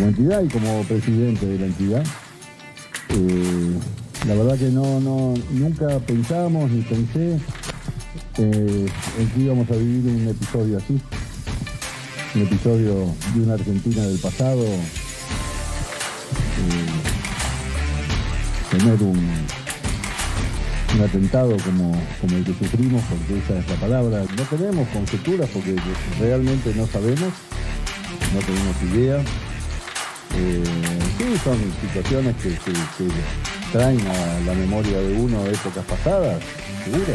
entidad y como presidente de la entidad. La verdad que nunca pensamos ni pensé en que íbamos a vivir un episodio así. Un episodio de una Argentina del pasado. Tener un atentado como el que sufrimos, porque esa es la palabra. No tenemos conjeturas porque realmente no sabemos, no tenemos idea. Sí, son situaciones que traen a la memoria de uno épocas pasadas, seguro.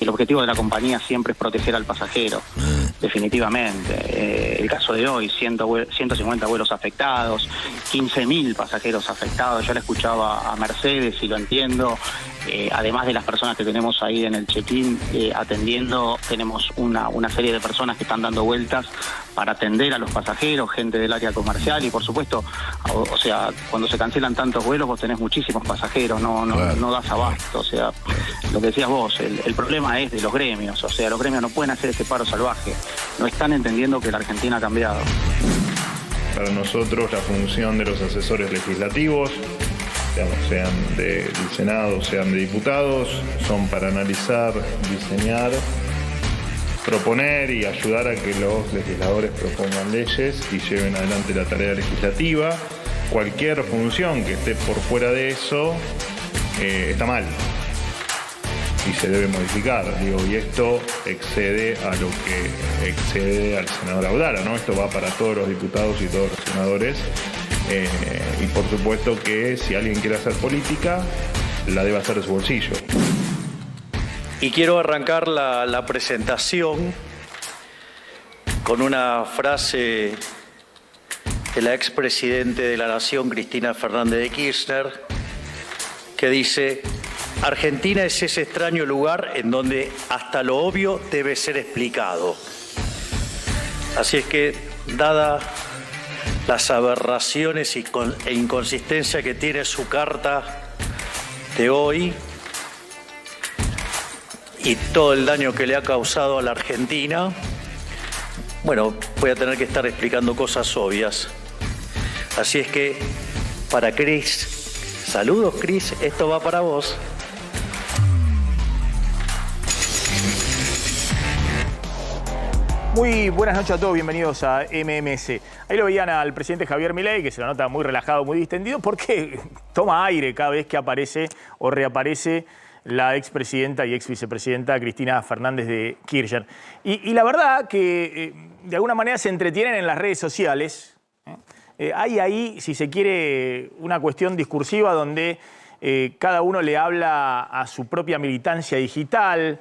El objetivo de la compañía siempre es proteger al pasajero, definitivamente. El caso de hoy, 150 vuelos afectados, 15.000 pasajeros afectados. Yo le escuchaba a Mercedes y lo entiendo. Además de las personas que tenemos ahí en el check-in atendiendo, tenemos una serie de personas que están dando vueltas para atender a los pasajeros, gente del área comercial y por supuesto, o sea, cuando se cancelan tantos vuelos vos tenés muchísimos pasajeros, no das abasto. O sea, lo que decías vos, el problema es de los gremios, o sea, los gremios no pueden hacer este paro salvaje, no están entendiendo que la Argentina ha cambiado. Para nosotros la función de los asesores legislativos, sean del Senado, sean de diputados, son para analizar, diseñar, proponer y ayudar a que los legisladores propongan leyes y lleven adelante la tarea legislativa. Cualquier función que esté por fuera de eso está mal y se debe modificar. Y esto excede a lo que excede al senador Audara, ¿no? Esto va para todos los diputados y todos los senadores. Y por supuesto que si alguien quiere hacer política, la debe hacer de su bolsillo. Y quiero arrancar la presentación con una frase de la expresidente de la Nación, Cristina Fernández de Kirchner, que dice: Argentina es ese extraño lugar en donde hasta lo obvio debe ser explicado. Así es que, dada las aberraciones e inconsistencia que tiene su carta de hoy y todo el daño que le ha causado a la Argentina, bueno, voy a tener que estar explicando cosas obvias. Así es que, para Cris, saludos Cris, esto va para vos. Muy buenas noches a todos, bienvenidos a MMC. Ahí lo veían al presidente Javier Milei, que se lo nota muy relajado, muy distendido, porque toma aire cada vez que aparece o reaparece la expresidenta y exvicepresidenta Cristina Fernández de Kirchner. Y la verdad que de alguna manera se entretienen en las redes sociales. Hay ahí, si se quiere, una cuestión discursiva donde cada uno le habla a su propia militancia digital,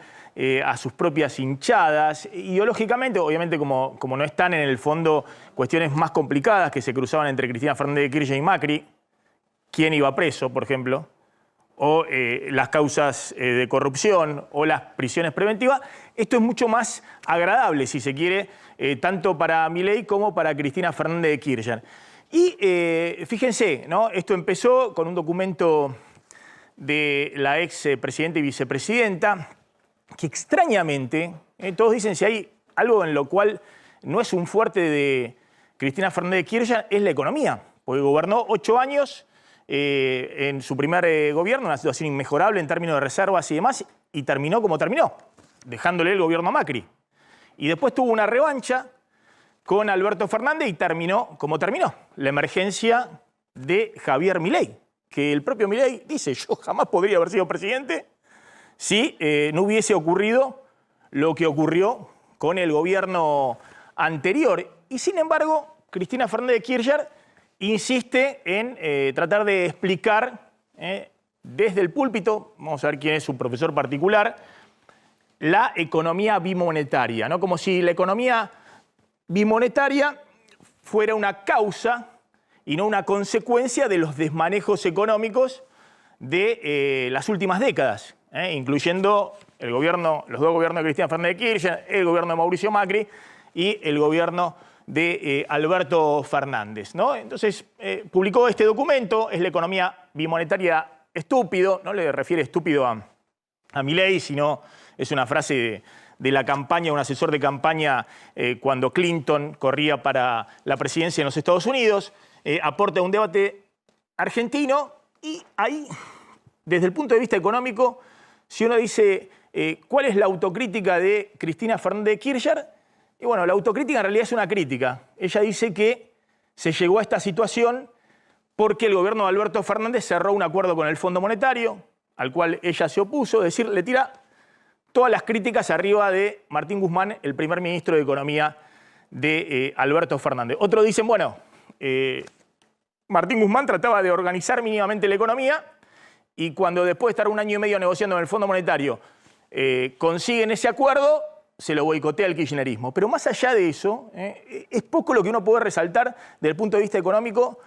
a sus propias hinchadas. Ideológicamente, obviamente, como no están en el fondo cuestiones más complicadas que se cruzaban entre Cristina Fernández de Kirchner y Macri, quién iba preso, por ejemplo, o las causas de corrupción o las prisiones preventivas, esto es mucho más agradable, si se quiere, tanto para Milei como para Cristina Fernández de Kirchner. Y fíjense, ¿no? Esto empezó con un documento de la ex presidenta y vicepresidenta, que extrañamente, todos dicen si hay algo en lo cual no es un fuerte de Cristina Fernández de Kirchner, es la economía, porque gobernó 8 años en su primer gobierno, una situación inmejorable en términos de reservas y demás, y terminó como terminó, dejándole el gobierno a Macri. Y después tuvo una revancha con Alberto Fernández y terminó como terminó, la emergencia de Javier Milei, que el propio Milei dice: yo jamás podría haber sido presidente si no hubiese ocurrido lo que ocurrió con el gobierno anterior. Y sin embargo, Cristina Fernández de Kirchner insiste en tratar de explicar desde el púlpito, vamos a ver quién es su profesor particular, la economía bimonetaria, ¿no? Como si la economía bimonetaria fuera una causa y no una consecuencia de los desmanejos económicos de las últimas décadas. Incluyendo los dos gobiernos de Cristina Fernández de Kirchner, el gobierno de Mauricio Macri y el gobierno de Alberto Fernández, ¿no? Entonces, publicó este documento, es la economía bimonetaria estúpido, no le refiere estúpido a Milei, sino es una frase de la campaña, un asesor de campaña cuando Clinton corría para la presidencia en los Estados Unidos, aporta un debate argentino y ahí, desde el punto de vista económico, si uno dice cuál es la autocrítica de Cristina Fernández de Kirchner, y bueno, la autocrítica en realidad es una crítica. Ella dice que se llegó a esta situación porque el gobierno de Alberto Fernández cerró un acuerdo con el Fondo Monetario, al cual ella se opuso, es decir, le tira todas las críticas arriba de Martín Guzmán, el primer ministro de Economía de Alberto Fernández. Otros dicen, bueno, Martín Guzmán trataba de organizar mínimamente la economía y cuando después de estar 1 año y medio negociando en el Fondo Monetario consiguen ese acuerdo, se lo boicotea el kirchnerismo. Pero más allá de eso, es poco lo que uno puede resaltar desde el punto de vista económico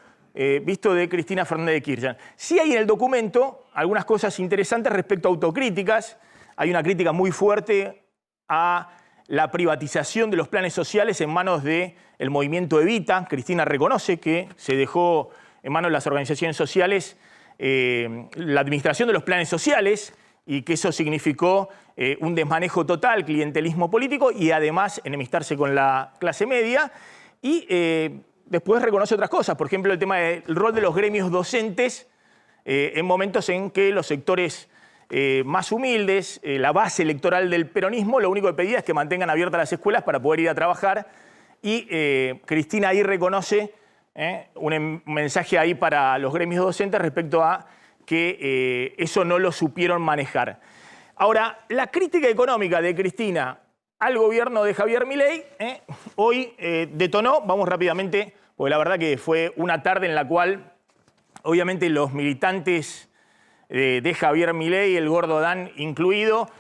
visto de Cristina Fernández de Kirchner. Sí hay en el documento algunas cosas interesantes respecto a autocríticas. Hay una crítica muy fuerte a la privatización de los planes sociales en manos del movimiento Evita. Cristina reconoce que se dejó en manos de las organizaciones sociales la administración de los planes sociales y que eso significó un desmanejo total, clientelismo político y además enemistarse con la clase media. Y después reconoce otras cosas, por ejemplo, el tema del rol de los gremios docentes en momentos en que los sectores más humildes, la base electoral del peronismo, lo único que pedía es que mantengan abiertas las escuelas para poder ir a trabajar. Y Cristina ahí reconoce un mensaje ahí para los gremios docentes respecto a que eso no lo supieron manejar. Ahora, la crítica económica de Cristina al gobierno de Javier Milei hoy detonó, vamos rápidamente, porque la verdad que fue una tarde en la cual obviamente los militantes de Javier Milei, el gordo Dan incluido,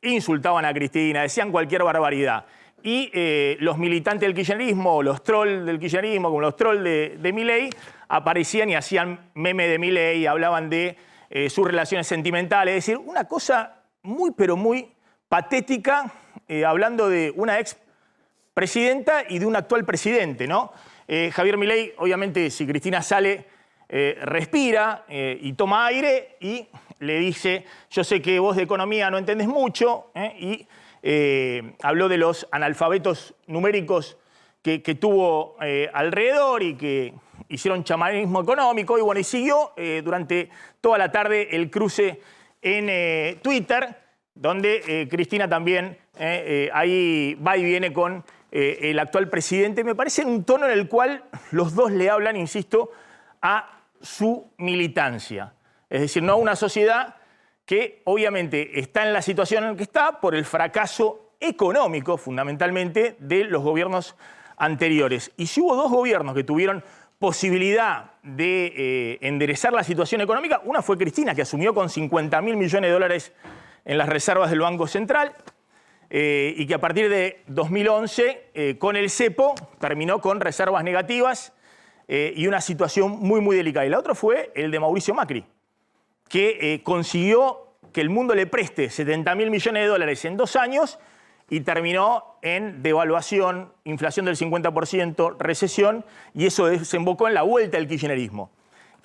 insultaban a Cristina, decían cualquier barbaridad. Y los militantes del kirchnerismo, los trolls del kirchnerismo, como los trolls de Milei, aparecían y hacían meme de Milei, hablaban de sus relaciones sentimentales, es decir, una cosa muy pero muy patética, hablando de una ex presidenta y de un actual presidente, ¿no? Javier Milei, obviamente, si Cristina sale, respira y toma aire y le dice, yo sé que vos de economía no entendés mucho, y habló de los analfabetos numéricos que tuvo alrededor y que hicieron chamanismo económico, y bueno, y siguió durante toda la tarde el cruce en Twitter, donde Cristina también ahí va y viene con el actual presidente. Me parece en un tono en el cual los dos le hablan, insisto, a su militancia. Es decir, no a una sociedad que obviamente está en la situación en la que está por el fracaso económico, fundamentalmente, de los gobiernos anteriores. Y si hubo dos gobiernos que tuvieron posibilidad de enderezar la situación económica, una fue Cristina, que asumió con 50.000 millones de dólares en las reservas del Banco Central, y que a partir de 2011, con el cepo, terminó con reservas negativas y una situación muy, muy delicada. Y la otra fue el de Mauricio Macri, que consiguió que el mundo le preste 70.000 millones de dólares en 2 años y terminó en devaluación, inflación del 50%, recesión, y eso desembocó en la vuelta del kirchnerismo.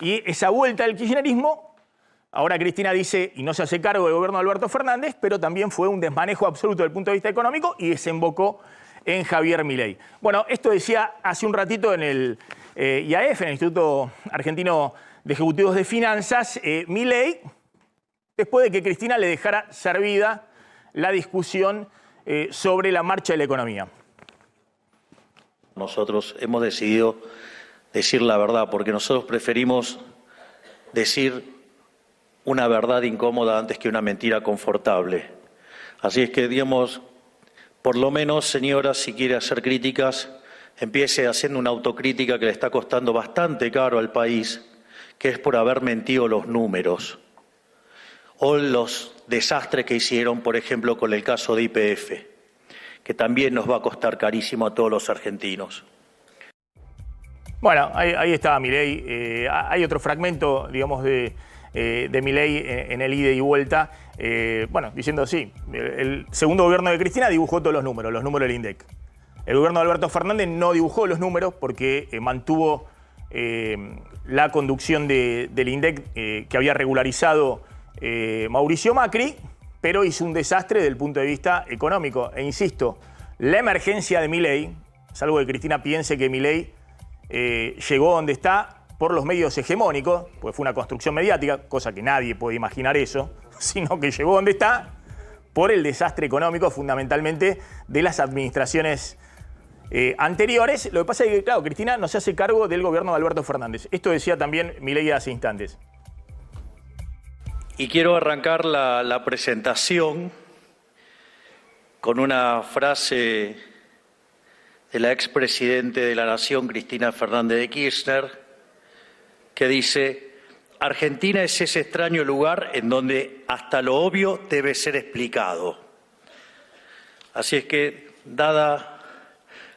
Y esa vuelta del kirchnerismo, ahora Cristina dice, y no se hace cargo del gobierno de Alberto Fernández, pero también fue un desmanejo absoluto desde el punto de vista económico y desembocó en Javier Milei. Bueno, esto decía hace un ratito en el IAF, en el Instituto Argentino de Ejecutivos de Finanzas, Milei, después de que Cristina le dejara servida la discusión sobre la marcha de la economía. Nosotros hemos decidido decir la verdad, porque nosotros preferimos decir una verdad incómoda antes que una mentira confortable. Así es que, digamos, por lo menos, señora, si quiere hacer críticas, empiece haciendo una autocrítica que le está costando bastante caro al país, que es por haber mentido los números, o los desastres que hicieron, por ejemplo, con el caso de YPF, que también nos va a costar carísimo a todos los argentinos. Bueno, ahí está Milei. Hay otro fragmento, digamos, de Milei en el ida y vuelta, bueno, diciendo así, el segundo gobierno de Cristina dibujó todos los números del INDEC. El gobierno de Alberto Fernández no dibujó los números porque mantuvo la conducción del INDEC que había regularizado Mauricio Macri, pero hizo un desastre desde el punto de vista económico. E insisto, la emergencia de Milei, salvo que Cristina piense que Milei llegó donde está por los medios hegemónicos, pues fue una construcción mediática, cosa que nadie puede imaginar eso, sino que llegó donde está por el desastre económico fundamentalmente de las administraciones anteriores. Lo que pasa es que, claro, Cristina no se hace cargo del gobierno de Alberto Fernández. Esto decía también Milei hace instantes. Y quiero arrancar la presentación con una frase de la expresidente de la Nación, Cristina Fernández de Kirchner, que dice: Argentina es ese extraño lugar en donde hasta lo obvio debe ser explicado. Así es que, dada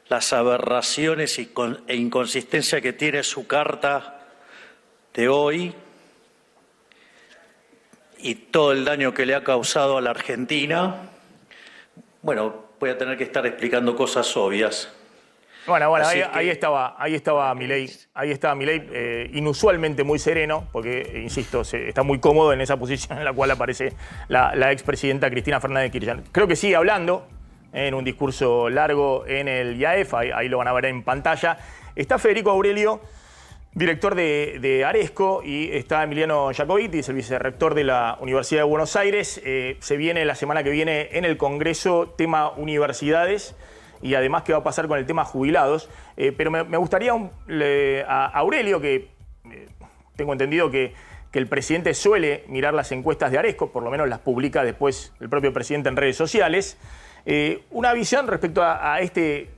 las aberraciones e inconsistencia que tiene su carta de hoy y todo el daño que le ha causado a la Argentina, bueno, voy a tener que estar explicando cosas obvias. Bueno, ahí estaba Milei, inusualmente muy sereno, porque, insisto, está muy cómodo en esa posición en la cual aparece la expresidenta Cristina Fernández de Kirchner. Creo que sigue hablando en un discurso largo en el IAEF, ahí lo van a ver en pantalla. Está Federico Aurelio, director de Aresco, y está Emiliano Jacobiti, el vicerrector de la Universidad de Buenos Aires. Se viene la semana que viene en el Congreso tema universidades y además qué va a pasar con el tema jubilados. Pero me gustaría a Aurelio, que tengo entendido que el presidente suele mirar las encuestas de Aresco, por lo menos las publica después el propio presidente en redes sociales, una visión respecto a este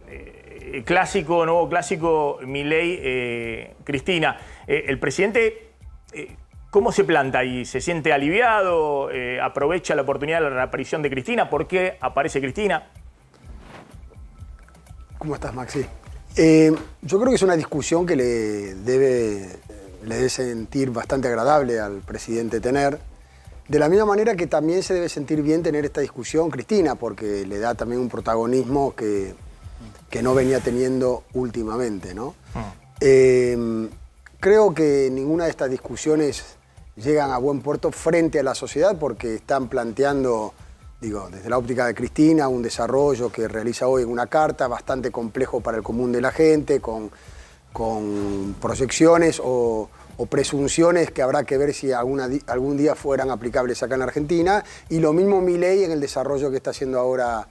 nuevo clásico Milei-Cristina. El presidente, ¿cómo se planta ahí? ¿Se siente aliviado? ¿Aprovecha la oportunidad de la reaparición de Cristina? ¿Por qué aparece Cristina? ¿Cómo estás, Maxi? Yo creo que es una discusión que le debe sentir bastante agradable al presidente tener. De la misma manera que también se debe sentir bien tener esta discusión Cristina, porque le da también un protagonismo que no venía teniendo últimamente, ¿no? Creo que ninguna de estas discusiones llegan a buen puerto frente a la sociedad, porque están planteando, desde la óptica de Cristina, un desarrollo que realiza hoy en una carta bastante complejo para el común de la gente, con proyecciones o presunciones que habrá que ver si algún día fueran aplicables acá en Argentina, y lo mismo Milei en el desarrollo que está haciendo ahora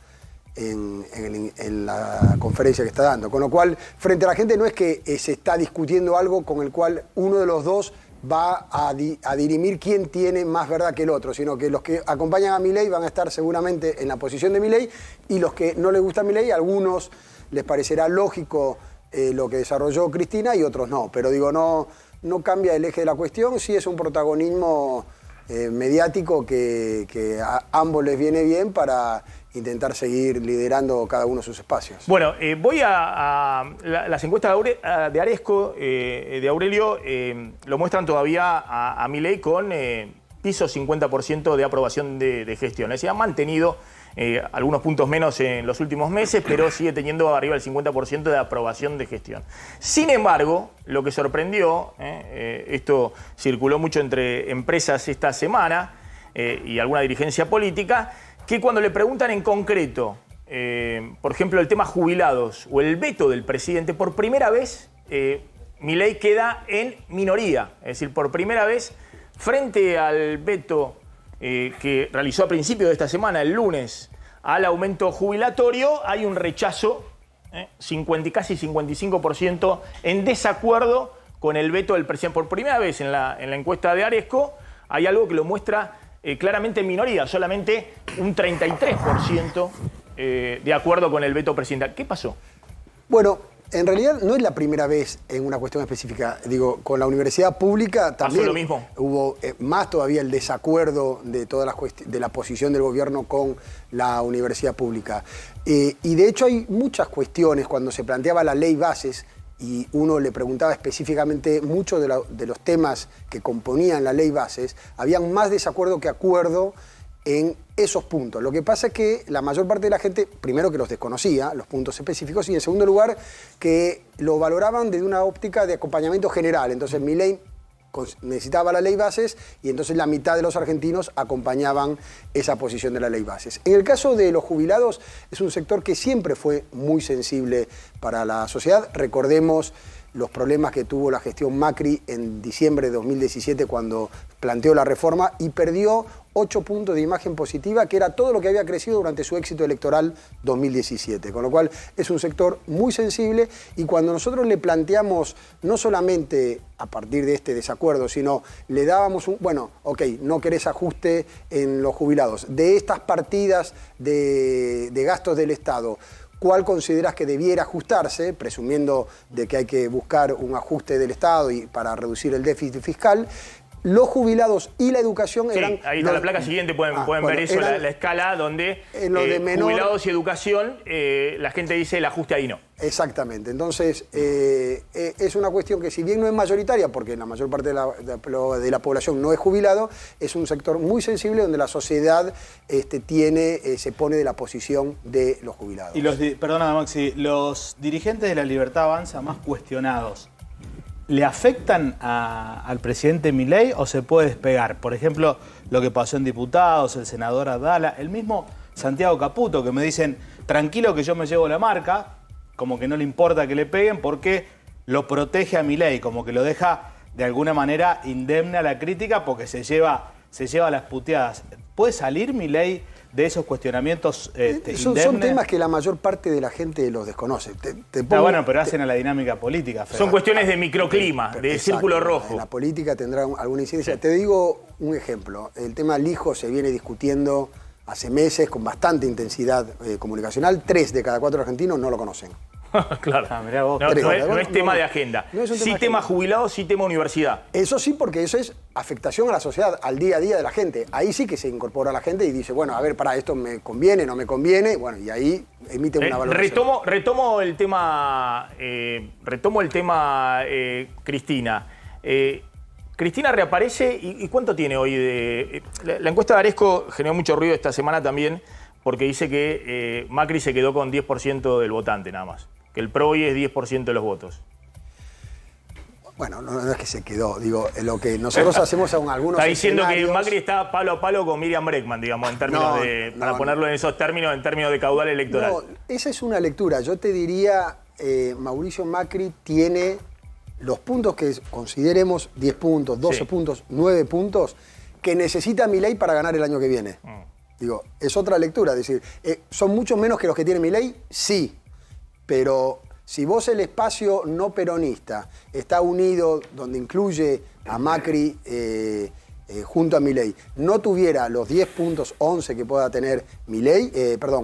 en la conferencia que está dando. Con lo cual, frente a la gente no es que se está discutiendo algo con el cual uno de los dos va a dirimir quién tiene más verdad que el otro, sino que los que acompañan a Milei van a estar seguramente en la posición de Milei, y los que no les gusta Milei, a algunos les parecerá lógico lo que desarrolló Cristina y otros no. Pero no cambia el eje de la cuestión, sí es un protagonismo mediático que a ambos les viene bien para intentar seguir liderando cada uno sus espacios. Bueno, voy a las encuestas de Aresco, de Aurelio, lo muestran todavía a Milei con piso 50% de aprobación de gestión. Es decir, ha mantenido algunos puntos menos en los últimos meses, pero sigue teniendo arriba del 50% de aprobación de gestión. Sin embargo, lo que sorprendió, esto circuló mucho entre empresas esta semana y alguna dirigencia política, que cuando le preguntan en concreto, por ejemplo, el tema jubilados o el veto del presidente, por primera vez Milei queda en minoría. Es decir, por primera vez, frente al veto que realizó a principios de esta semana, el lunes, al aumento jubilatorio, hay un rechazo, casi 55% en desacuerdo con el veto del presidente. Por primera vez en la encuesta de Aresco hay algo que lo muestra claramente en minoría, solamente un 33% de acuerdo con el veto presidencial. ¿Qué pasó? Bueno, en realidad no es la primera vez en una cuestión específica. Con la universidad pública también lo mismo. Hubo más todavía el desacuerdo de de la posición del gobierno con la universidad pública. Y de hecho hay muchas cuestiones cuando se planteaba la ley bases y uno le preguntaba específicamente muchos de los temas que componían la ley bases, habían más desacuerdo que acuerdo en esos puntos. Lo que pasa es que la mayor parte de la gente, primero que los desconocía, los puntos específicos, y en segundo lugar, que lo valoraban desde una óptica de acompañamiento general. Entonces Milei necesitaba la ley bases y entonces la mitad de los argentinos acompañaban esa posición de la ley bases. En el caso de los jubilados, es un sector que siempre fue muy sensible para la sociedad. Recordemos los problemas que tuvo la gestión Macri en diciembre de 2017 cuando planteó la reforma y perdió 8 puntos de imagen positiva, que era todo lo que había crecido durante su éxito electoral 2017. Con lo cual es un sector muy sensible y cuando nosotros le planteamos, no solamente a partir de este desacuerdo, sino le dábamos bueno, ok, no querés ajuste en los jubilados, de estas partidas de gastos del Estado, ¿cuál consideras que debiera ajustarse, presumiendo de que hay que buscar un ajuste del Estado y para reducir el déficit fiscal? Los jubilados y la educación eran... ahí está la placa siguiente, pueden ver eso, la escala donde jubilados y educación, la gente dice el ajuste ahí no. Exactamente, entonces es una cuestión que si bien no es mayoritaria, porque la mayor parte de la población no es jubilado, es un sector muy sensible donde la sociedad se pone de la posición de los jubilados. Y perdona Maxi, los dirigentes de la Libertad Avanza más cuestionados, ¿le afectan al presidente Milei o se puede despegar? Por ejemplo, lo que pasó en diputados, el senador Abdala, el mismo Santiago Caputo, que me dicen, tranquilo que yo me llevo la marca, como que no le importa que le peguen porque lo protege a Milei, como que lo deja de alguna manera indemne a la crítica porque se lleva las puteadas. ¿Puede salir Milei de esos cuestionamientos son temas que la mayor parte de la gente los desconoce. Bueno, pero hacen a la dinámica política. Son cuestiones de microclima, de círculo rojo. En la política tendrá alguna incidencia. Sí. Te digo un ejemplo. El tema Lijo se viene discutiendo hace meses con bastante intensidad comunicacional. 3 de cada 4 argentinos no lo conocen. Claro. Mirá vos. No es tema de agenda. No es un tema jubilado, sí tema universidad. Eso sí, porque eso es afectación a la sociedad, al día a día de la gente. Ahí sí que se incorpora la gente y dice, bueno, a ver, esto me conviene, no me conviene. Bueno, y ahí emite una valoración. Retomo el tema, Cristina. Cristina reaparece, ¿y cuánto tiene hoy? La encuesta de Aresco generó mucho ruido esta semana también, porque dice que Macri se quedó con 10% del votante nada más. Que el PRO hoy es 10% de los votos. Bueno, no es que se quedó, digo, lo que nosotros hacemos en algunos Está diciendo que Macri está palo a palo con Miriam Bregman, digamos, en términos para ponerlo en esos términos, en términos de caudal electoral. No, esa es una lectura. Yo te diría, Mauricio Macri tiene los puntos que consideremos 10 puntos, 12 puntos, 9 puntos, que necesita Milei para ganar el año que viene. Digo, es otra lectura, es decir, ¿son muchos menos que los que tiene Milei? Sí, pero si vos el espacio no peronista está unido, donde incluye a Macri junto a Milei, no tuviera los 10 puntos, 11 que pueda tener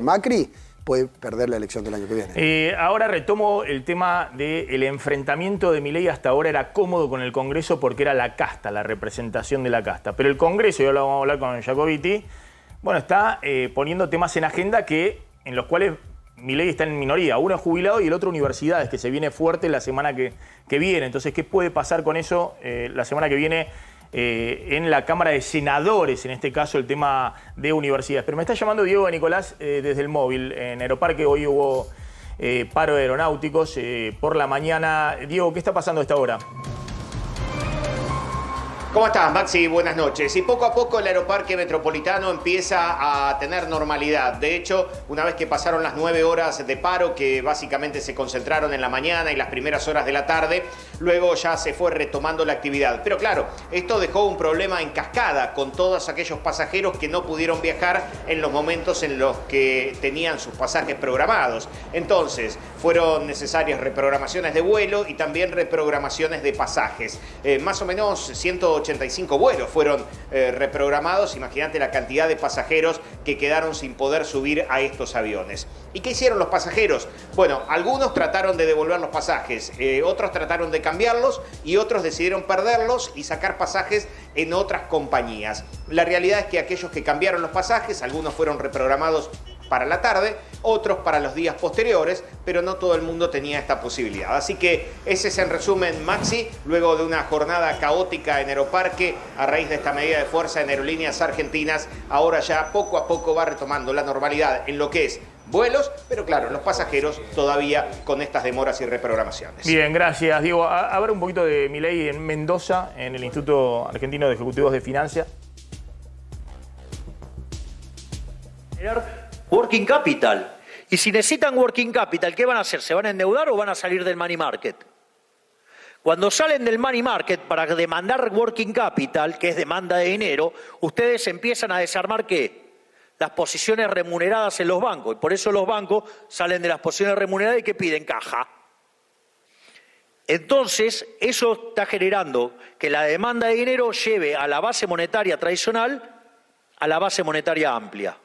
Macri, puede perder la elección del año que viene. Ahora retomo el tema del enfrentamiento de Milei. Hasta ahora era cómodo con el Congreso porque era la casta, la representación de la casta. Pero el Congreso, y ahora vamos a hablar con Jacobiti, bueno, está poniendo temas en agenda en los cuales Milei está en minoría. Uno es jubilado y el otro universidades, que se viene fuerte la semana que viene. Entonces, ¿qué puede pasar con eso la semana que viene en la Cámara de Senadores? En este caso, el tema de universidades. Pero me está llamando Diego de Nicolás desde el móvil. En Aeroparque hoy hubo paro de aeronáuticos por la mañana. Diego, ¿qué está pasando a esta hora? ¿Cómo estás, Maxi? Buenas noches. Y poco a poco el Aeroparque Metropolitano empieza a tener normalidad. De hecho, una vez que pasaron las 9 horas de paro, que básicamente se concentraron en la mañana y las primeras horas de la tarde, luego ya se fue retomando la actividad. Pero claro, esto dejó un problema en cascada con todos aquellos pasajeros que no pudieron viajar en los momentos en los que tenían sus pasajes programados. Entonces, fueron necesarias reprogramaciones de vuelo y también reprogramaciones de pasajes. Más o menos 185 vuelos fueron reprogramados. Imagínate la cantidad de pasajeros que quedaron sin poder subir a estos aviones. ¿Y qué hicieron los pasajeros? Bueno, algunos trataron de devolver los pasajes, otros trataron de cambiarlos y otros decidieron perderlos y sacar pasajes en otras compañías. La realidad es que aquellos que cambiaron los pasajes, algunos fueron reprogramados para la tarde, otros para los días posteriores, pero no todo el mundo tenía esta posibilidad. Así que ese es en resumen, Maxi, luego de una jornada caótica en Aeroparque a raíz de esta medida de fuerza en Aerolíneas Argentinas, ahora ya poco a poco va retomando la normalidad en lo que es vuelos, pero claro, los pasajeros todavía con estas demoras y reprogramaciones. Bien, gracias, Diego. A ver un poquito de Milei en Mendoza, en el Instituto Argentino de Ejecutivos de Finanzas. Working capital. Y si necesitan working capital, ¿qué van a hacer? ¿Se van a endeudar o van a salir del money market? Cuando salen del money market para demandar working capital, que es demanda de dinero, ustedes empiezan a desarmar ¿qué? Las posiciones remuneradas en los bancos. Y por eso los bancos salen de las posiciones remuneradas y que piden caja. Entonces, eso está generando que la demanda de dinero lleve a la base monetaria tradicional a la base monetaria amplia.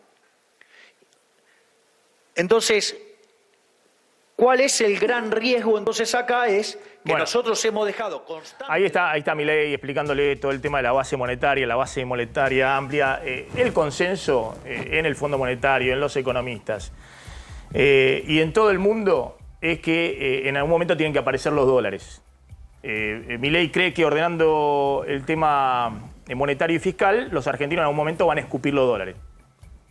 Entonces, ¿cuál es el gran riesgo? Entonces acá es que nosotros hemos dejado constante... Ahí está Milei explicándole todo el tema de la base monetaria amplia, el consenso en el Fondo Monetario, en los economistas y en todo el mundo es que en algún momento tienen que aparecer los dólares. Milei cree que ordenando el tema monetario y fiscal, los argentinos en algún momento van a escupir los dólares,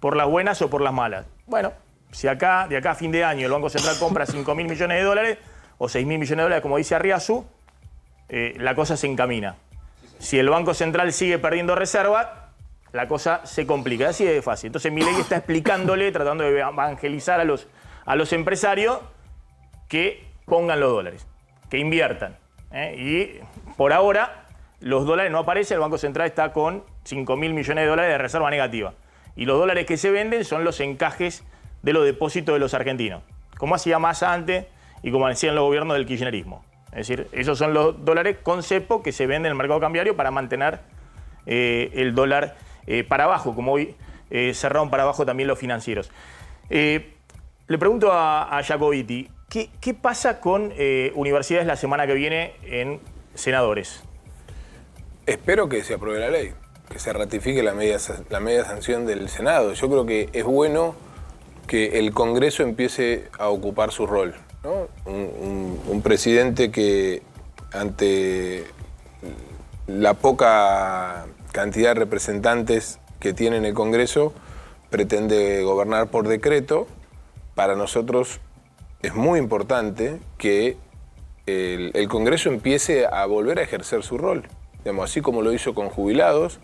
por las buenas o por las malas. Bueno, si de acá a fin de año el Banco Central compra 5.000 millones de dólares o 6.000 millones de dólares, como dice Arriazu, la cosa se encamina. Si el Banco Central sigue perdiendo reserva, la cosa se complica. Así de fácil. Entonces Milei está explicándole, tratando de evangelizar a los empresarios que pongan los dólares, que inviertan. Y por ahora los dólares no aparecen, el Banco Central está con 5.000 millones de dólares de reserva negativa. Y los dólares que se venden son los encajes de los depósitos de los argentinos, como hacía Massa antes y como hacían los gobiernos del kirchnerismo. Es decir, esos son los dólares con cepo que se venden en el mercado cambiario para mantener el dólar para abajo, como hoy cerraron para abajo también los financieros. Le pregunto a Jacobiti, ¿qué pasa con universidades la semana que viene en senadores? Espero que se apruebe la ley, que se ratifique la media sanción del Senado. Yo creo que es bueno que el Congreso empiece a ocupar su rol, ¿no? Un presidente que ante la poca cantidad de representantes que tiene en el Congreso pretende gobernar por decreto. Para nosotros es muy importante que el Congreso empiece a volver a ejercer su rol, digamos, así como lo hizo con jubilados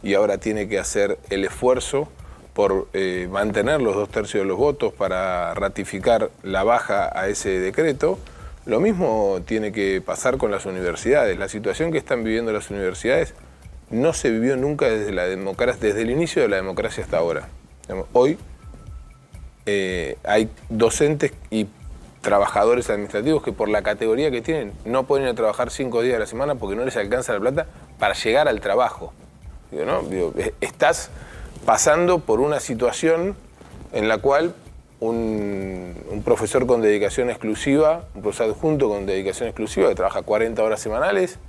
y ahora tiene que hacer el esfuerzo por mantener los 2/3 de los votos para ratificar la baja a ese decreto. Lo mismo tiene que pasar con las universidades. La situación que están viviendo las universidades no se vivió nunca desde el inicio de la democracia hasta ahora. Hoy hay docentes y trabajadores administrativos que por la categoría que tienen no pueden ir a trabajar 5 días a la semana porque no les alcanza la plata para llegar al trabajo. Estás pasando por una situación en la cual un profesor con dedicación exclusiva, un profesor adjunto con dedicación exclusiva que trabaja 40 horas semanales,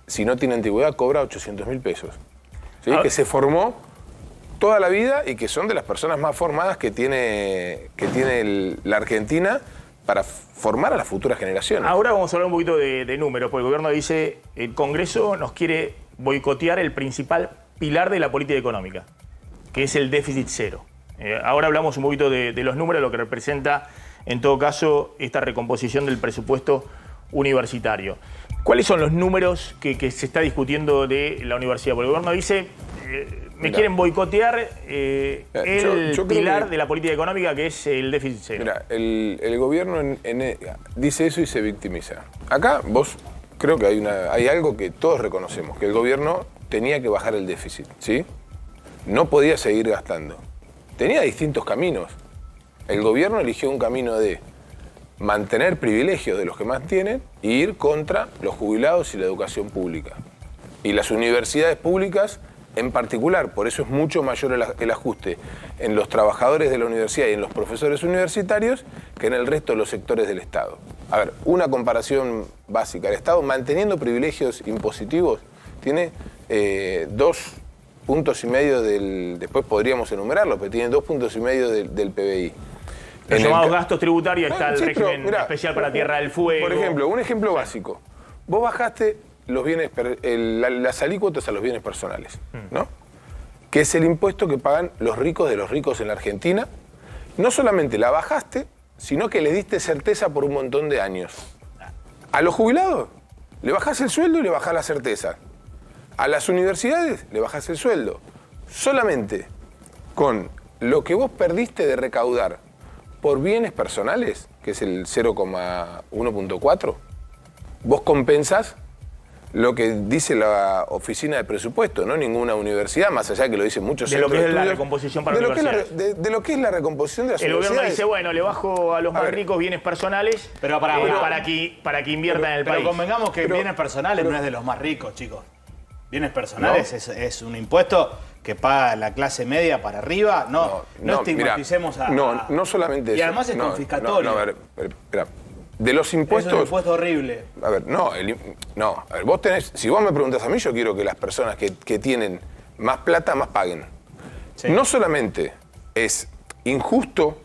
si no tiene antigüedad cobra 800.000 pesos. ¿Sí? Que se formó toda la vida y que son de las personas más formadas que tiene la Argentina para formar a las futuras generaciones. Ahora vamos a hablar un poquito de números, porque el gobierno dice el Congreso nos quiere boicotear el principal pilar de la política económica, que es el déficit cero. Ahora hablamos un poquito de los números, lo que representa, en todo caso, esta recomposición del presupuesto universitario. ¿Cuáles son los números que se está discutiendo de la universidad? Porque el gobierno dice, quieren boicotear el pilar de la política económica, que es el déficit cero. Mira, el gobierno dice eso y se victimiza. Acá vos creo que hay algo que todos reconocemos, que el gobierno tenía que bajar el déficit, ¿sí? No podía seguir gastando. Tenía distintos caminos. El gobierno eligió un camino de mantener privilegios de los que más tienen e ir contra los jubilados y la educación pública. Y las universidades públicas en particular, por eso es mucho mayor el ajuste en los trabajadores de la universidad y en los profesores universitarios que en el resto de los sectores del Estado. A ver, una comparación básica. El Estado, manteniendo privilegios impositivos, tiene 2,5 puntos después podríamos enumerarlo, pero tiene 2,5 puntos del PBI. Los llamados gastos tributarios, está el régimen especial para Tierra del Fuego. Por ejemplo, un ejemplo básico. Vos bajaste los bienes, las alícuotas a los bienes personales, ¿no? Que es el impuesto que pagan los ricos de los ricos en la Argentina no solamente la bajaste, sino que le diste certeza por un montón de años. A los jubilados le bajás el sueldo y le bajás la certeza. A las universidades le bajás el sueldo. Solamente con lo que vos perdiste de recaudar por bienes personales, que es el 0,1.4, vos compensás lo que dice la oficina de presupuesto, no ninguna universidad, más allá de que lo dicen muchos de lo centros que es de la estudios, recomposición para de universidades. de lo que es la recomposición de las El universidades. gobierno dice, bueno, le bajo a los más ricos bienes personales Pero para que inviertan en el país. Pero convengamos que bienes personales no es de los más ricos, chicos. Bienes personales es un impuesto que paga la clase media para arriba. No estigmaticemos mirá, no solamente y eso. además es confiscatorio. A ver, espera. De los impuestos... Es un impuesto horrible. A ver, a ver, vos tenés... Si vos me preguntás a mí, yo quiero que las personas que tienen más plata, más paguen. Sí. No solamente es injusto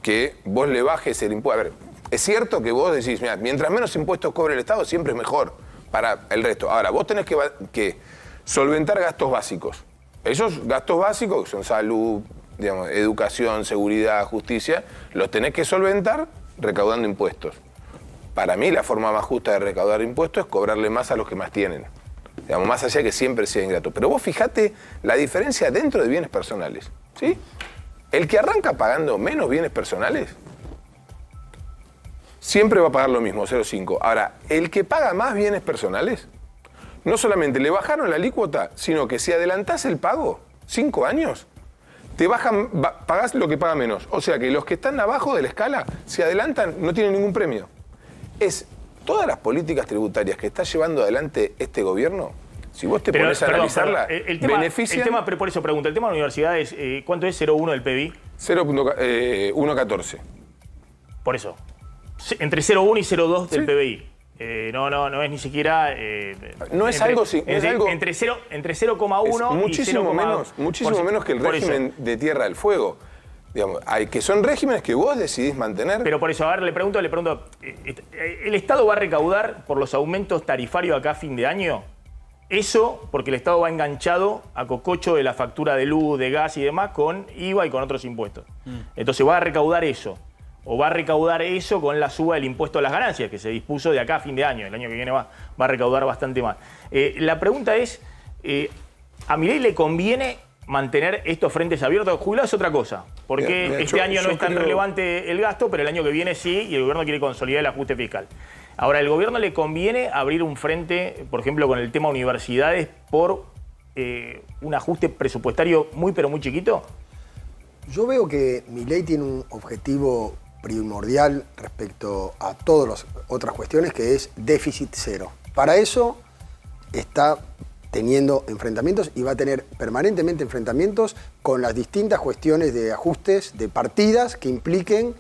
que vos le bajes el impuesto... A ver, es cierto que vos decís, mira, mientras menos impuestos cobre el Estado, siempre es mejor para el resto. Ahora, vos tenés que solventar gastos básicos. Esos gastos básicos, que son salud, digamos, educación, seguridad, justicia, los tenés que solventar recaudando impuestos. Para mí, la forma más justa de recaudar impuestos es cobrarle más a los que más tienen. Digamos, más allá de que siempre sea ingrato. Pero vos fijate la diferencia dentro de bienes personales, ¿sí? El que arranca pagando menos bienes personales siempre va a pagar lo mismo, 0,5. Ahora, el que paga más bienes personales, no solamente le bajaron la alícuota, sino que si adelantás el pago, 5 años, te bajan, pagás lo que paga menos. O sea que los que están abajo de la escala, si adelantan, no tienen ningún premio. Es todas las políticas tributarias que está llevando adelante este gobierno, si vos te pones a analizarla, benefician... Pero por eso pregunto, el tema de la universidad es, ¿cuánto es 0,1 del PBI? 0,114. Por eso, entre 0,1 y 0,2 del PBI. No es ni siquiera... no es algo... Entre 0,1 muchísimo menos que el régimen de Tierra del Fuego. Digamos, que son regímenes que vos decidís mantener. Pero por eso, a ver, le pregunto, ¿el Estado va a recaudar por los aumentos tarifarios acá a fin de año? Eso porque el Estado va enganchado a cococho de la factura de luz, de gas y demás con IVA y con otros impuestos. Entonces va a recaudar eso. O va a recaudar eso con la suba del impuesto a las ganancias que se dispuso de acá a fin de año. El año que viene va a recaudar bastante más. La pregunta es, ¿a Milei le conviene mantener estos frentes abiertos? Jubilados es otra cosa, porque este año no es tan relevante el gasto, pero el año que viene sí, y el gobierno quiere consolidar el ajuste fiscal. Ahora, ¿el gobierno le conviene abrir un frente, por ejemplo, con el tema universidades, por un ajuste presupuestario muy, pero muy chiquito? Yo veo que Milei tiene un objetivo primordial respecto a todas las otras cuestiones, que es déficit cero. Para eso está teniendo enfrentamientos y va a tener permanentemente enfrentamientos con las distintas cuestiones de ajustes de partidas que impliquen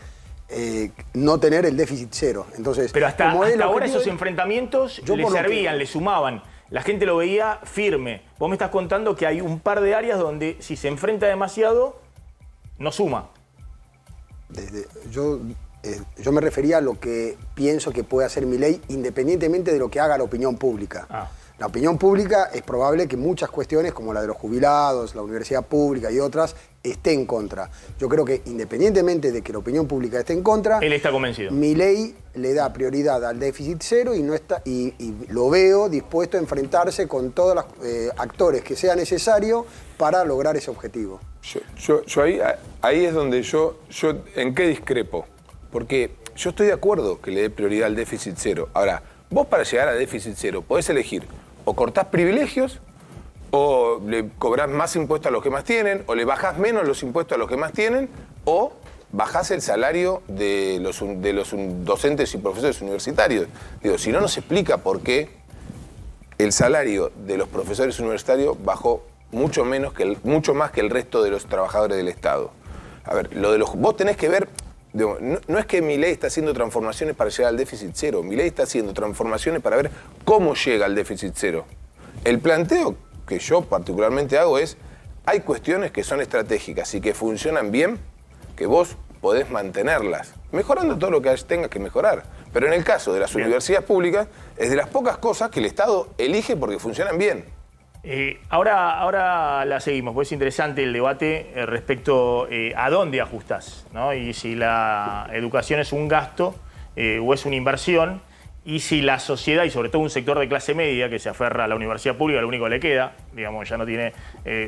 no tener el déficit cero. Entonces, pero hasta ahora esos enfrentamientos le servían, le sumaban. La gente lo veía firme. Vos me estás contando que hay un par de áreas donde si se enfrenta demasiado, no suma. Yo me refería a lo que pienso que puede hacer Milei independientemente de lo que haga la opinión pública. La opinión pública es probable que muchas cuestiones como la de los jubilados, la universidad pública y otras esté en contra. Yo creo que independientemente de que la opinión pública esté en contra, él está convencido. Milei le da prioridad al déficit cero y lo veo dispuesto a enfrentarse con todos los actores que sea necesario para lograr ese objetivo. Yo ahí es donde yo en qué discrepo. Porque yo estoy de acuerdo que le dé prioridad al déficit cero. Ahora, vos para llegar a déficit cero podés elegir o cortás privilegios, o le cobrás más impuestos a los que más tienen, o le bajás menos los impuestos a los que más tienen, o bajás el salario de los docentes y profesores universitarios. Digo, si no nos explica por qué el salario de los profesores universitarios bajó mucho más que el resto de los trabajadores del Estado. A ver, vos tenés que ver, digo, no es que Milei está haciendo transformaciones para llegar al déficit cero, Milei está haciendo transformaciones para ver cómo llega al déficit cero. El planteo que yo particularmente hago es, hay cuestiones que son estratégicas y que funcionan bien, que vos podés mantenerlas, mejorando todo lo que tengas que mejorar. Pero en el caso de las universidades públicas, es de las pocas cosas que el Estado elige porque funcionan bien. Ahora la seguimos, pues es interesante el debate respecto a dónde ajustás, ¿no? Y si la educación es un gasto o es una inversión, y si la sociedad, y sobre todo un sector de clase media que se aferra a la universidad pública, lo único que le queda, digamos, ya no tiene,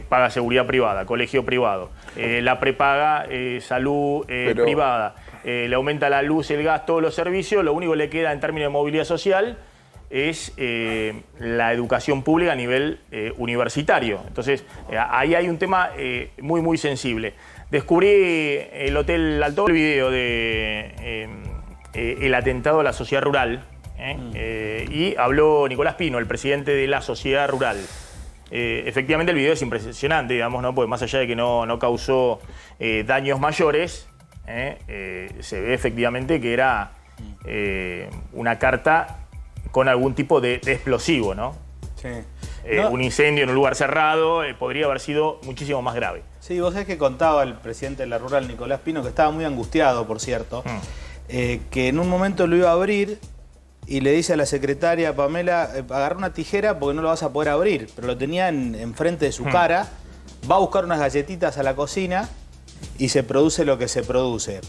paga seguridad privada, colegio privado, la prepaga, salud privada, le aumenta la luz, el gas, todos los servicios, lo único que le queda en términos de movilidad social es la educación pública a nivel universitario. Entonces, ahí hay un tema muy sensible. Descubrí el Hotel Alto, el video de el atentado a la sociedad rural, y habló Nicolás Pino, el presidente de la sociedad rural. Efectivamente el video es impresionante, digamos, ¿no? Porque más allá de que no causó daños mayores, se ve efectivamente que era una carta con algún tipo de explosivo, ¿no? Sí. Un incendio en un lugar cerrado podría haber sido muchísimo más grave. Sí, vos sabés que contaba el presidente de la rural, Nicolás Pino, que estaba muy angustiado, por cierto, que en un momento lo iba a abrir y le dice a la secretaria Pamela, agarra una tijera porque no lo vas a poder abrir, pero lo tenía enfrente de su cara, va a buscar unas galletitas a la cocina y se produce lo que se produce.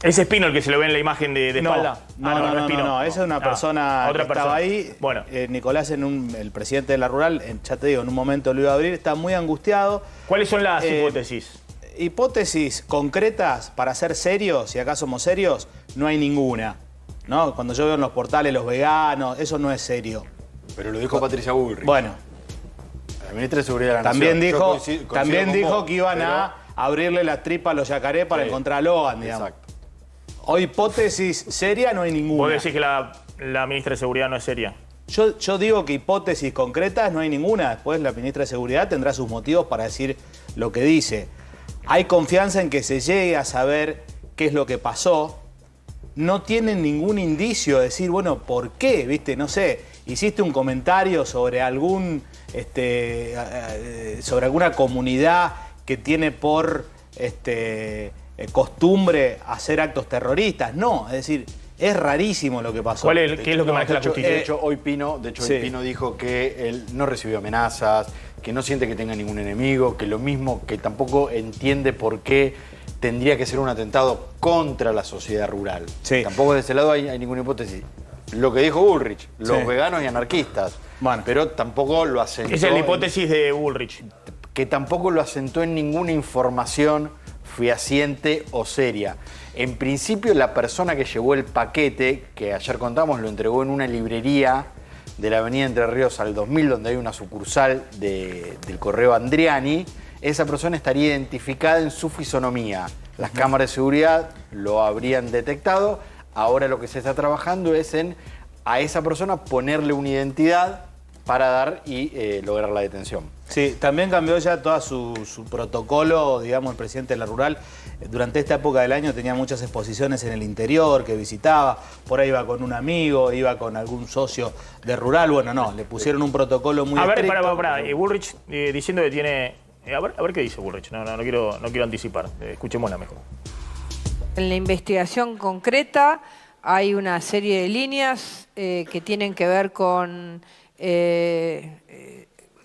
¿Es Pino el que se lo ve en la imagen de espalda? No, esa es una persona otra que estaba ahí. Bueno. Nicolás, el presidente de la rural, ya te digo, en un momento lo iba a abrir, está muy angustiado. ¿Cuáles son las hipótesis? Hipótesis concretas para ser serios, si acá somos serios, no hay ninguna, ¿no? Cuando yo veo en los portales los veganos, eso no es serio. Pero lo dijo Patricia Bullrich. Bueno. La ministra de Seguridad de la También Nación. dijo que iban a abrirle las tripas a los yacarés para encontrar a Logan, digamos. Exacto. O hipótesis seria no hay ninguna. ¿Vos decís que la ministra de Seguridad no es seria? Yo digo que hipótesis concretas no hay ninguna. Después la ministra de Seguridad tendrá sus motivos para decir lo que dice. Hay confianza en que se llegue a saber qué es lo que pasó. No tienen ningún indicio de decir, bueno, ¿por qué? ¿Viste? No sé, hiciste un comentario sobre sobre alguna comunidad que tiene por costumbre hacer actos terroristas. No, es decir, es rarísimo lo que pasó. ¿Qué es lo que maneja la justicia? De hecho, hoy Pino dijo que él no recibió amenazas, que no siente que tenga ningún enemigo, que lo mismo, que tampoco entiende por qué tendría que ser un atentado contra la sociedad rural. Sí. Tampoco de ese lado hay ninguna hipótesis. Lo que dijo Bullrich, los veganos y anarquistas. Bueno, pero tampoco lo asentó. Esa es la hipótesis de Bullrich. Que tampoco lo asentó en ninguna información fehaciente o seria. En principio, la persona que llevó el paquete, que ayer contamos, lo entregó en una librería de la avenida Entre Ríos al 2000, donde hay una sucursal del Correo Andriani. Esa persona estaría identificada en su fisonomía. Las cámaras de seguridad lo habrían detectado. Ahora lo que se está trabajando es a esa persona ponerle una identidad para dar y lograr la detención. Sí, también cambió ya todo su protocolo, digamos, el presidente de la rural. Durante esta época del año tenía muchas exposiciones en el interior que visitaba, por ahí iba con un amigo, iba con algún socio de rural. Bueno, no, le pusieron un protocolo muy estricto. Pará. Bullrich diciendo que tiene... A ver qué dice Bullrich, no quiero anticipar, escuchémosla mejor. En la investigación concreta hay una serie de líneas que tienen que ver con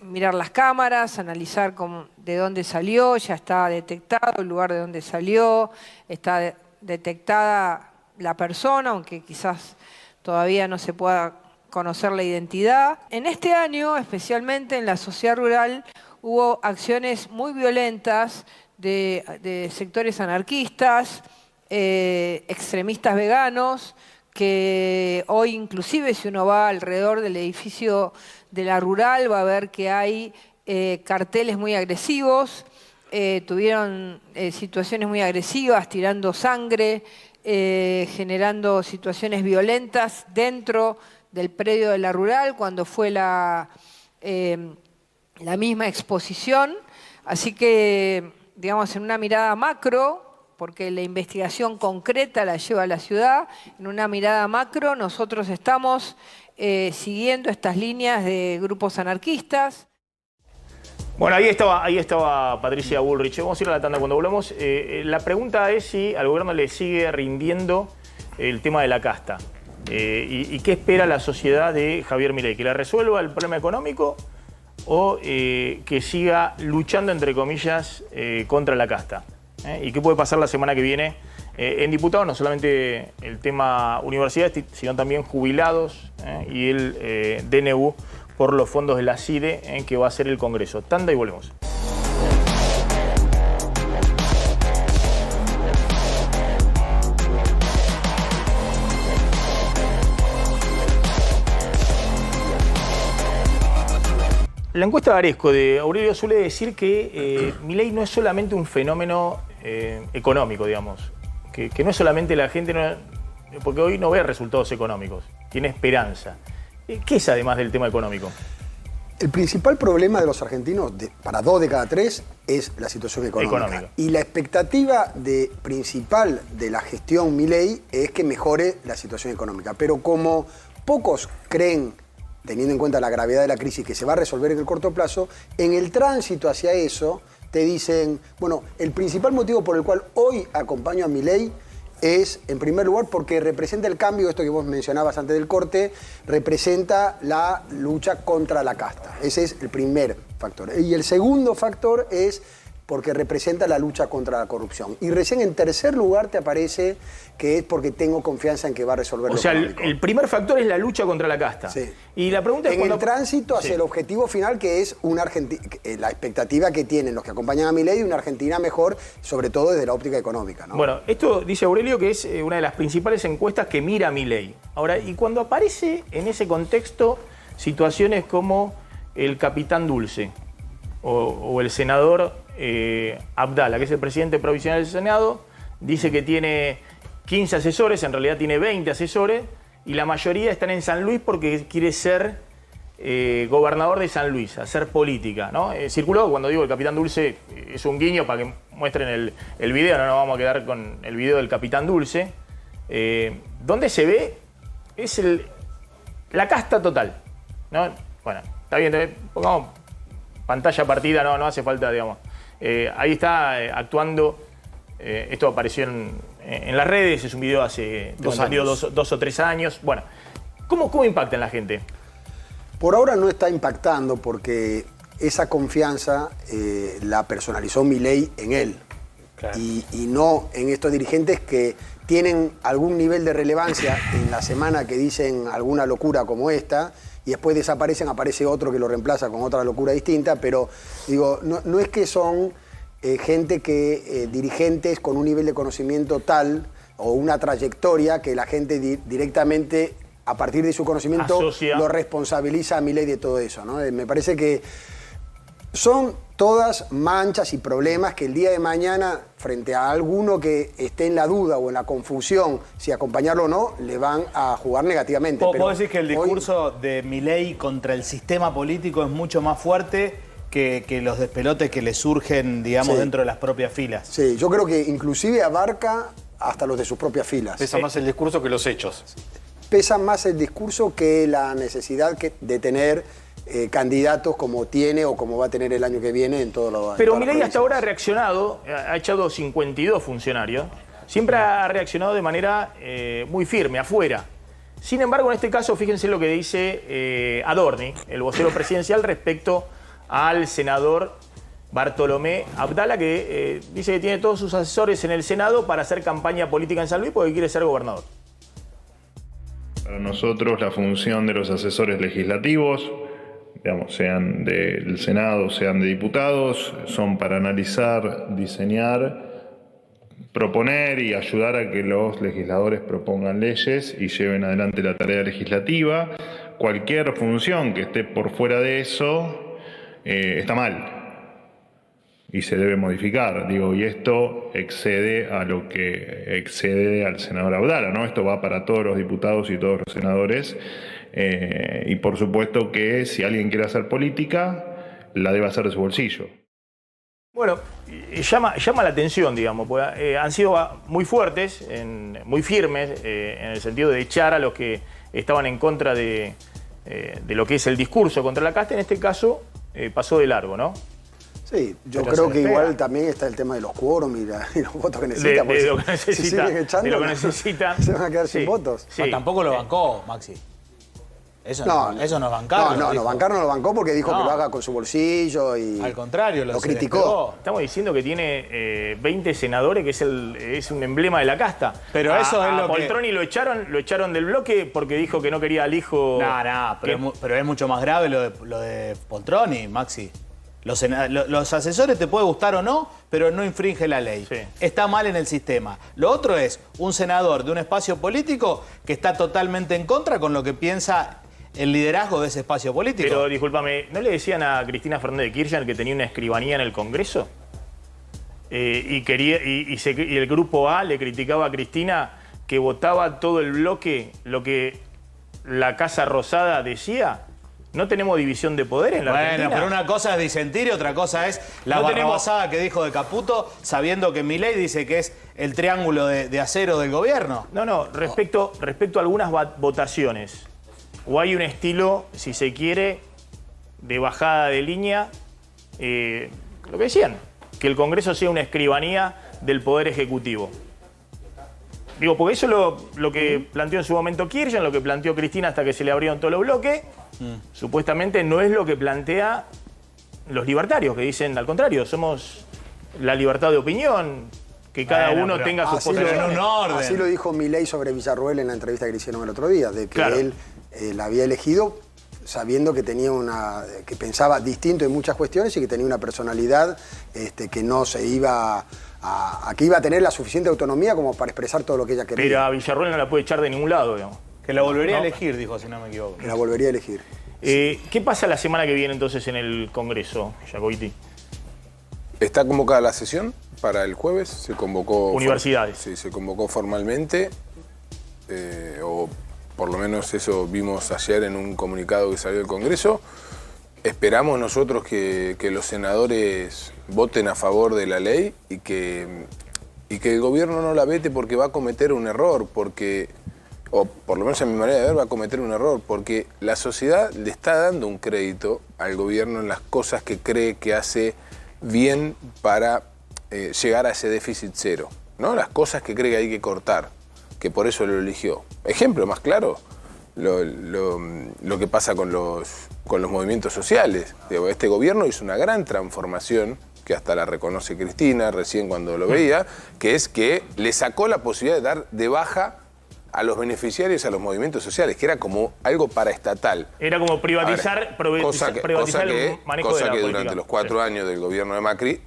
mirar las cámaras, analizar de dónde salió, ya está detectado el lugar de dónde salió, está detectada la persona, aunque quizás todavía no se pueda conocer la identidad. En este año, especialmente en la sociedad rural, hubo acciones muy violentas de sectores anarquistas, extremistas veganos, que hoy inclusive si uno va alrededor del edificio de la rural va a ver que hay carteles muy agresivos, tuvieron situaciones muy agresivas, tirando sangre, generando situaciones violentas dentro del predio de la rural cuando fue la misma exposición. Así que, digamos, en una mirada macro, porque la investigación concreta la lleva a la ciudad, en una mirada macro nosotros estamos siguiendo estas líneas de grupos anarquistas. Bueno, ahí estaba Patricia Bullrich. Vamos a ir a la tanda cuando volvamos. La pregunta es si al gobierno le sigue rindiendo el tema de la casta. ¿Y qué espera la sociedad de Javier Milei? ¿Que le resuelva el problema económico o que siga luchando, entre comillas, contra la casta. ¿Y qué puede pasar la semana que viene en diputados? No solamente el tema universidades, sino también jubilados y el DNU por los fondos de la CIDE que va a ser el Congreso. Tanda y volvemos. La encuesta de Aresco de Aurelio suele decir que Milei no es solamente un fenómeno económico, digamos. Que no es solamente la gente, porque hoy no ve resultados económicos, tiene esperanza. ¿Qué es además del tema económico? El principal problema de los argentinos, para 2 de cada 3, es la situación económica. Y la expectativa principal de la gestión Milei es que mejore la situación económica. Pero como pocos creen, teniendo en cuenta la gravedad de la crisis, que se va a resolver en el corto plazo, en el tránsito hacia eso te dicen, bueno, el principal motivo por el cual hoy acompaño a Milei es, en primer lugar, porque representa el cambio, esto que vos mencionabas antes del corte, representa la lucha contra la casta. Ese es el primer factor. Y el segundo factor es porque representa la lucha contra la corrupción. Y recién en tercer lugar te aparece que es porque tengo confianza en que va a resolver lo económico. El primer factor es la lucha contra la casta. Sí. Y la pregunta es en el tránsito hacia el objetivo final, que es una Argentina, la expectativa que tienen los que acompañan a Milei de una Argentina mejor, sobre todo desde la óptica económica, ¿no? Bueno, esto dice Aurelio que es una de las principales encuestas que mira a Milei. Ahora, y cuando aparece en ese contexto situaciones como el Capitán Dulce o el senador Abdala, que es el presidente provisional del Senado, dice que tiene 15 asesores, en realidad tiene 20 asesores, y la mayoría están en San Luis porque quiere ser gobernador de San Luis, hacer política, ¿no? Circuló, cuando digo el Capitán Dulce, es un guiño para que muestren el video, no nos vamos a quedar con el video del Capitán Dulce, donde se ve es la casta total, ¿no? Bueno, está bien, pongamos pantalla partida, no hace falta, digamos. Ahí está actuando, esto apareció en las redes, es un video hace dos o tres años. Bueno, ¿cómo impacta en la gente? Por ahora no está impactando porque esa confianza la personalizó Milei en él. Claro. Y no en estos dirigentes que tienen algún nivel de relevancia en la semana que dicen alguna locura como esta y después desaparecen, aparece otro que lo reemplaza con otra locura distinta, pero digo, no es que son gente dirigentes con un nivel de conocimiento tal o una trayectoria que la gente directamente a partir de su conocimiento lo responsabiliza a Milei de todo eso, ¿no? Me parece que son todas manchas y problemas que el día de mañana, frente a alguno que esté en la duda o en la confusión si acompañarlo o no, le van a jugar negativamente. ¿Vos decís que el discurso de Milei contra el sistema político es mucho más fuerte que los despelotes que le surgen, digamos, dentro de las propias filas? Sí, yo creo que inclusive abarca hasta los de sus propias filas. Pesa más el discurso que los hechos. Pesa más el discurso que la necesidad de tener candidatos como tiene o como va a tener el año que viene en todo lo. Pero Milei hasta ahora ha reaccionado, ha echado 52 funcionarios, siempre ha reaccionado de manera muy firme, afuera. Sin embargo, en este caso, fíjense lo que dice Adorni, el vocero presidencial, respecto al senador Bartolomé Abdala, que dice que tiene todos sus asesores en el Senado para hacer campaña política en San Luis porque quiere ser gobernador. Para nosotros la función de los asesores legislativos, digamos, sean del Senado, sean de diputados, son para analizar, diseñar, proponer y ayudar a que los legisladores propongan leyes y lleven adelante la tarea legislativa. Cualquier función que esté por fuera de eso está mal y se debe modificar. Y esto excede a lo que excede al senador Abdala, ¿no? Esto va para todos los diputados y todos los senadores. Y por supuesto que si alguien quiere hacer política, la debe hacer de su bolsillo. Bueno, llama la atención, digamos, porque han sido muy fuertes, muy firmes, en el sentido de echar a los que estaban en contra de lo que es el discurso contra la casta. En este caso, pasó de largo, ¿no? Sí, yo creo que igual también está el tema de los quórum y los votos que necesita. De lo que necesita, se siguen echando, de lo que necesita. Se van a quedar sin votos. Sí. No, tampoco lo bancó, Maxi. Eso no es bancarlo. No, bancar no lo bancó porque dijo que lo haga con su bolsillo y... Al contrario, lo criticó. Estamos diciendo que tiene 20 senadores, que es un emblema de la casta. Pero eso es lo que... Poltroni lo echaron del bloque porque dijo que no quería al hijo... pero es mucho más grave lo de Poltroni, Maxi. Los asesores te puede gustar o no, pero no infringe la ley. Sí. Está mal en el sistema. Lo otro es un senador de un espacio político que está totalmente en contra con lo que piensa el liderazgo de ese espacio político. Pero discúlpame, ¿no le decían a Cristina Fernández de Kirchner que tenía una escribanía en el Congreso? Y el grupo A le criticaba a Cristina que votaba todo el bloque lo que la Casa Rosada decía. ¿No tenemos división de poder en la Argentina? Bueno, pero una cosa es disentir y otra cosa es la barrabasada que dijo de Caputo, sabiendo que Milei dice que es el triángulo de acero del gobierno. No, respecto a algunas votaciones. O hay un estilo, si se quiere, de bajada de línea, lo que decían, que el Congreso sea una escribanía del Poder Ejecutivo. Digo, porque eso es lo que planteó en su momento Kirchner, lo que planteó Cristina hasta que se le abrieron todos los bloques. Supuestamente no es lo que plantea los libertarios, que dicen al contrario, somos la libertad de opinión, que cada uno tenga sus posiciones. En un orden. Así lo dijo Milei sobre Villarroel en la entrevista que le hicieron el otro día, de que él la había elegido sabiendo que tenía que pensaba distinto en muchas cuestiones y que tenía una personalidad que no se iba que iba a tener la suficiente autonomía como para expresar todo lo que ella quería. Pero a Villarroel no la puede echar de ningún lado, digamos. Que la volvería a elegir, dijo, si no me equivoco. Que la volvería a elegir. ¿Qué pasa la semana que viene entonces en el Congreso, Jacobiti? Está convocada la sesión para el jueves, se convocó... Universidades. Sí, se convocó formalmente, o por lo menos eso vimos ayer en un comunicado que salió del Congreso. Esperamos nosotros que los senadores voten a favor de la ley y que el gobierno no la vete porque va a cometer un error, o por lo menos a mi manera de ver va a cometer un error, porque la sociedad le está dando un crédito al gobierno en las cosas que cree que hace bien para llegar a ese déficit cero, ¿no? Las cosas que cree que hay que cortar, que por eso lo eligió. Ejemplo más claro, lo que pasa con los movimientos sociales. Este gobierno hizo una gran transformación, que hasta la reconoce Cristina recién cuando lo veía, que es que le sacó la posibilidad de dar de baja a los beneficiarios, a los movimientos sociales, que era como algo paraestatal. Era como privatizar, cosa el manejo de la que política. Durante los 4 años del gobierno de Macri,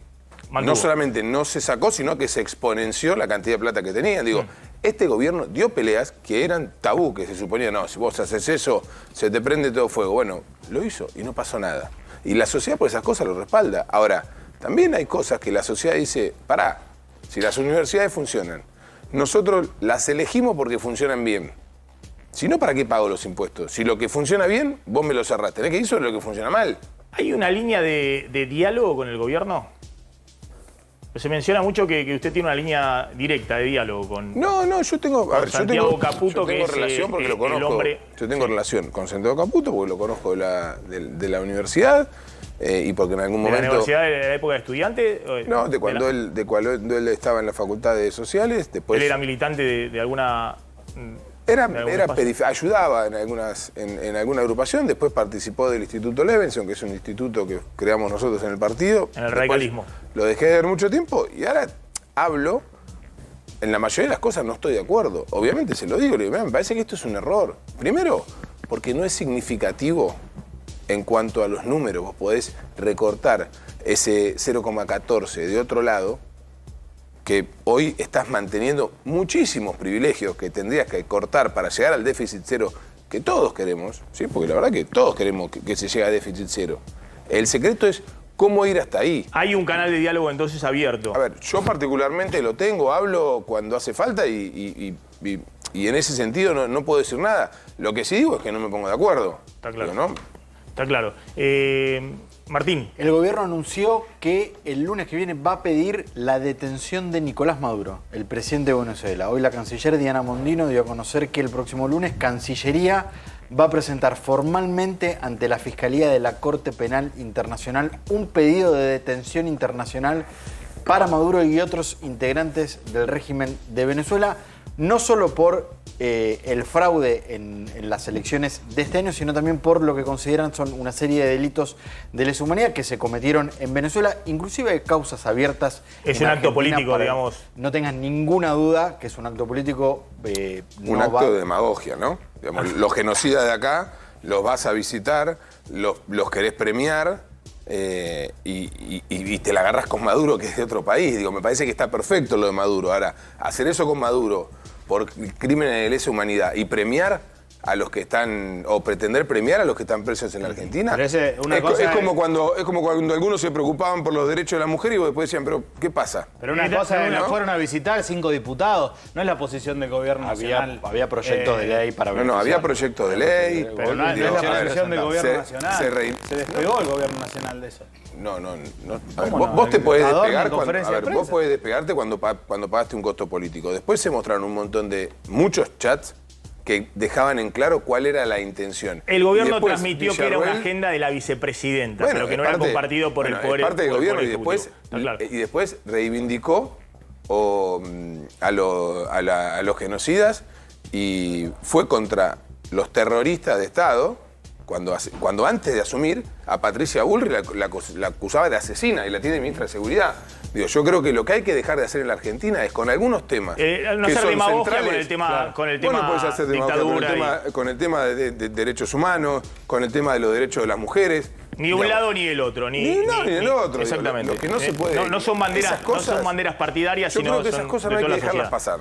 no solamente no se sacó, sino que se exponenció la cantidad de plata que tenían. Digo, este gobierno dio peleas que eran tabú, que se suponía, no, si vos haces eso, se te prende todo fuego. Bueno, lo hizo y no pasó nada. Y la sociedad por esas cosas lo respalda. Ahora, también hay cosas que la sociedad dice, pará, si las universidades funcionan, nosotros las elegimos porque funcionan bien. Si no, ¿para qué pago los impuestos? Si lo que funciona bien, vos me lo cerrás. Tenés que ir sobre lo que funciona mal. ¿Hay una línea de diálogo con el gobierno? Se menciona mucho que usted tiene una línea directa de diálogo con... No, yo tengo Caputo, que es relación porque lo conozco. Yo tengo relación con Santiago Caputo porque lo conozco de la universidad y porque en algún momento... ¿De la universidad de la época de estudiante? No, de cuando él estaba en la Facultad de Sociales. Después, ¿Él era militante de alguna...? Ayudaba en alguna agrupación, después participó del Instituto Levenson, que es un instituto que creamos nosotros en el partido. En el radicalismo. Lo dejé de ver mucho tiempo y ahora hablo, en la mayoría de las cosas no estoy de acuerdo. Obviamente se lo digo, le digo, me parece que esto es un error. Primero, porque no es significativo en cuanto a los números. Vos podés recortar ese 0,14 de otro lado, que hoy estás manteniendo muchísimos privilegios que tendrías que cortar para llegar al déficit cero que todos queremos, ¿sí? Porque la verdad que todos queremos que se llegue a déficit cero. El secreto es cómo ir hasta ahí. Hay un canal de diálogo entonces abierto. A ver, yo particularmente lo tengo, hablo cuando hace falta y en ese sentido no puedo decir nada. Lo que sí digo es que no me pongo de acuerdo. Está claro. ¿No? Está claro. Martín. El gobierno anunció que el lunes que viene va a pedir la detención de Nicolás Maduro, el presidente de Venezuela. Hoy la canciller Diana Mondino dio a conocer que el próximo lunes Cancillería va a presentar formalmente ante la Fiscalía de la Corte Penal Internacional un pedido de detención internacional para Maduro y otros integrantes del régimen de Venezuela. no solo por el fraude en las elecciones de este año, sino también por lo que consideran son una serie de delitos de lesa humanidad que se cometieron en Venezuela, inclusive hay causas abiertas. Es un acto político, digamos. No tengas ninguna duda que es un acto político. Un acto de demagogia, ¿no? Digamos, los genocidas de acá los vas a visitar, los querés premiar y te la agarras con Maduro, que es de otro país. Digo, me parece que está perfecto lo de Maduro. Ahora, hacer eso con Maduro por crímenes de lesa humanidad y premiar a los que están, o pretender premiar a los que están presos en la Argentina. Es como cuando algunos se preocupaban por los derechos de la mujer y después decían, pero ¿qué pasa? Pero una cosa es que fueron a visitar 5 diputados, no es la posición del gobierno nacional. Había proyectos de ley para No, había proyectos de ley. Pero no es la posición del gobierno nacional. Se despegó el gobierno nacional de eso. No. Vos te podés despegar vos podés despegarte cuando pagaste un costo político. Después se mostraron un montón de muchos chats que dejaban en claro cuál era la intención. El gobierno transmitió que era una agenda de la vicepresidenta, pero que no era compartido por el poder. Es parte del gobierno y después reivindicó a los genocidas y fue contra los terroristas de Estado. Cuando antes de asumir, a Patricia Bullrich la acusaba de asesina y la tiene ministra de Seguridad. Digo, yo creo que lo que hay que dejar de hacer en la Argentina es con algunos temas no que hacer son demagogia centrales. con el tema Puedes hacer dictadura con el tema de derechos humanos, con el tema de los derechos de las mujeres. Ni un lado ni el otro. Ni uno ni el otro. Exactamente. Lo que no se puede. No son banderas partidarias, sino yo creo que esas cosas no hay que dejarlas pasar.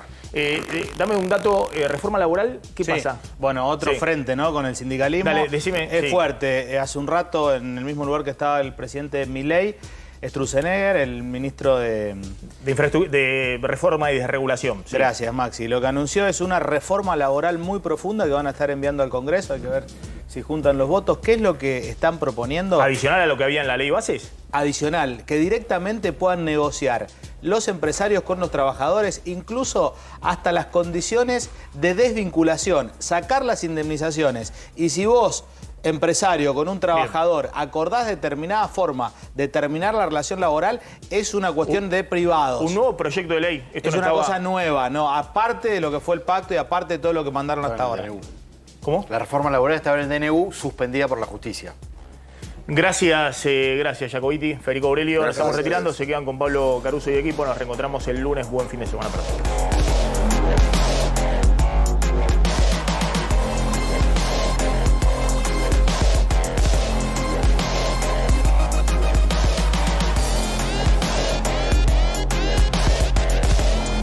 Dame un dato, reforma laboral, ¿qué pasa? Bueno, otro frente, ¿no? Con el sindicalismo. Dale, decime. Es fuerte. Hace un rato, en el mismo lugar que estaba el presidente Milei, Sturzenegger, el ministro de Reforma y Desregulación. Sí. Gracias, Maxi. Lo que anunció es una reforma laboral muy profunda que van a estar enviando al Congreso. Hay que ver si juntan los votos. ¿Qué es lo que están proponiendo? ¿Adicional a lo que había en la ley bases? Adicional, que directamente puedan negociar los empresarios con los trabajadores, incluso hasta las condiciones de desvinculación, sacar las indemnizaciones. Y si vos, empresario con un trabajador, acordás determinada forma de terminar la relación laboral, es una cuestión de privados. Un nuevo proyecto de ley. Esto es una cosa nueva, ¿no? Aparte de lo que fue el pacto y aparte de todo lo que mandaron hasta ahora. ¿Cómo? La reforma laboral estaba en el DNU, suspendida por la justicia. Gracias, Jacobiti, Federico Aurelio. Nos estamos retirando, se quedan con Pablo Caruso y equipo. Nos reencontramos el lunes. Buen fin de semana para todos.